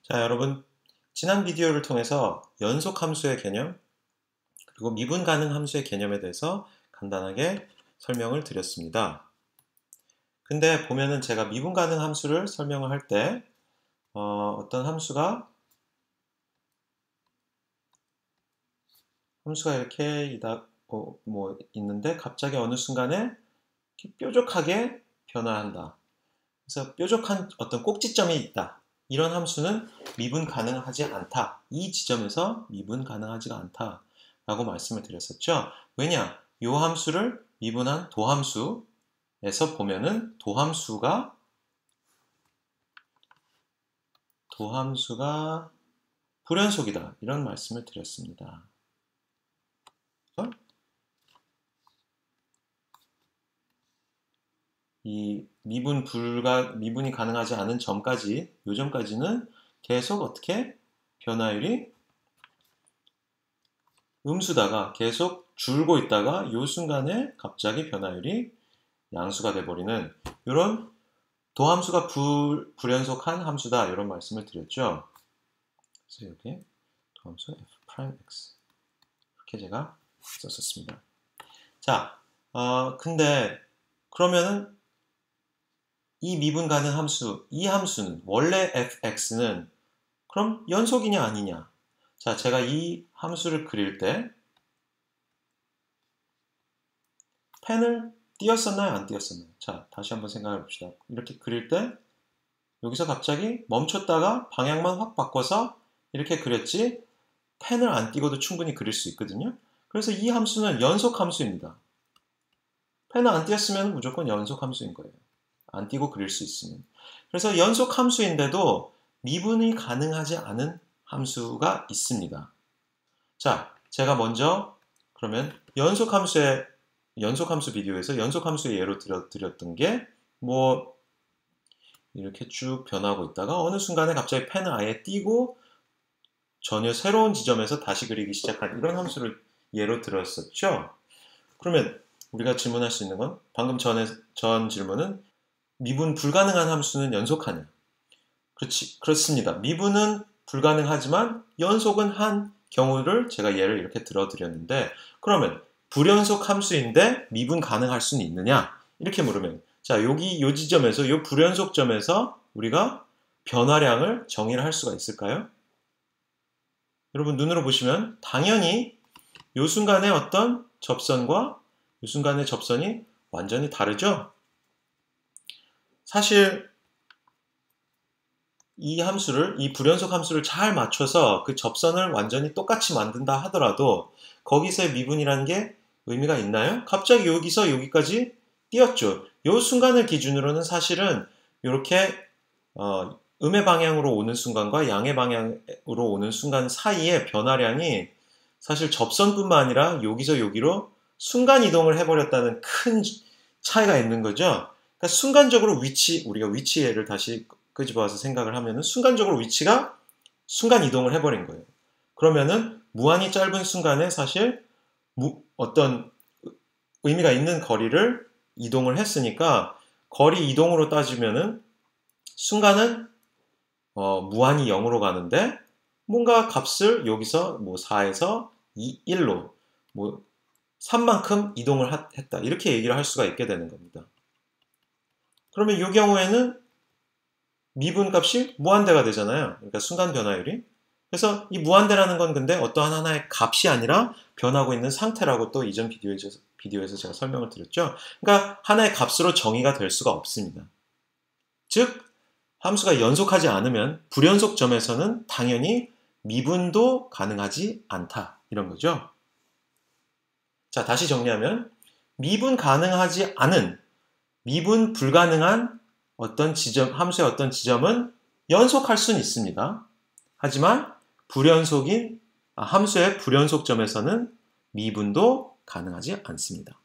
자, 여러분, 지난 비디오를 통해서 연속 함수의 개념, 그리고 미분 가능 함수의 개념에 대해서 간단하게 설명을 드렸습니다. 근데 보면은 제가 미분 가능 함수를 설명을 할 때, 어떤 함수가 이렇게 있는데 갑자기 어느 순간에 이렇게 뾰족하게 변화한다. 그래서 뾰족한 어떤 꼭지점이 있다. 이런 함수는 미분 가능하지 않다. 이 지점에서 미분 가능하지가 않다. 라고 말씀을 드렸었죠. 왜냐? 이 함수를 미분한 도함수에서 보면은 도함수가 불연속이다. 이런 말씀을 드렸습니다. 이 미분이 가능하지 않은 점까지, 요 점까지는 계속 어떻게 변화율이 음수다가 계속 줄고 있다가 요 순간에 갑자기 변화율이 양수가 돼버리는 이런 도함수가 불연속한 함수다. 이런 말씀을 드렸죠. 그래서 여기 도함수 f'x 이렇게 제가 썼었습니다. 자, 근데 그러면은 이 미분 가능 함수, 이 함수는 원래 fx는 그럼 연속이냐 아니냐? 자, 제가 이 함수를 그릴 때 펜을 띄었었나요? 안 띄었었나요? 자, 다시 한번 생각해 봅시다. 이렇게 그릴 때 여기서 갑자기 멈췄다가 방향만 확 바꿔서 이렇게 그렸지 펜을 안 띄고도 충분히 그릴 수 있거든요. 그래서 이 함수는 연속 함수입니다. 펜을 안 띄었으면 무조건 연속 함수인 거예요. 안 띄고 그릴 수 있으면. 그래서 연속 함수인데도 미분이 가능하지 않은 함수가 있습니다. 자, 제가 먼저 그러면 연속 함수 비디오에서 연속 함수의 예로 드렸던 게 이렇게 쭉 변하고 있다가 어느 순간에 갑자기 펜을 아예 띄고 전혀 새로운 지점에서 다시 그리기 시작한 이런 함수를 예로 들었었죠. 그러면 우리가 질문할 수 있는 건 방금 전 질문은 미분 불가능한 함수는 연속하냐? 그렇습니다. 미분은 불가능하지만 연속은 한 경우를 제가 예를 이렇게 들어드렸는데 그러면 불연속 함수인데 미분 가능할 수는 있느냐? 이렇게 물으면 자, 여기 요 지점에서 요 불연속점에서 우리가 변화량을 정의를 할 수가 있을까요? 여러분 눈으로 보시면 당연히 요 순간의 어떤 접선과 요 순간의 접선이 완전히 다르죠? 사실 이 불연속 함수를 잘 맞춰서 그 접선을 완전히 똑같이 만든다 하더라도 거기서의 미분이라는 게 의미가 있나요? 갑자기 여기서 여기까지 띄었죠. 이 순간을 기준으로는 사실은 이렇게 음의 방향으로 오는 순간과 양의 방향으로 오는 순간 사이의 변화량이 사실 접선뿐만 아니라 여기서 여기로 순간 이동을 해버렸다는 큰 차이가 있는 거죠. 그러니까 순간적으로 우리가 위치를 다시 끄집어와서 생각을 하면은 순간적으로 위치가 순간 이동을 해버린 거예요. 그러면은 무한히 짧은 순간에 사실 어떤 의미가 있는 거리를 이동을 했으니까 거리 이동으로 따지면은 순간은 무한히 0으로 가는데 뭔가 값을 여기서 4에서 1로 3만큼 이동을 했다. 이렇게 얘기를 할 수가 있게 되는 겁니다. 그러면 이 경우에는 미분 값이 무한대가 되잖아요. 그러니까 순간 변화율이. 그래서 이 무한대라는 건 근데 어떠한 하나의 값이 아니라 변하고 있는 상태라고 또 이전 비디오에서 제가 설명을 드렸죠. 그러니까 하나의 값으로 정의가 될 수가 없습니다. 즉 함수가 연속하지 않으면 불연속점에서는 당연히 미분도 가능하지 않다. 이런 거죠. 자, 다시 정리하면 미분 가능하지 않은 미분 불가능한 함수의 어떤 지점은 연속할 수는 있습니다. 하지만 함수의 불연속점에서는 미분도 가능하지 않습니다.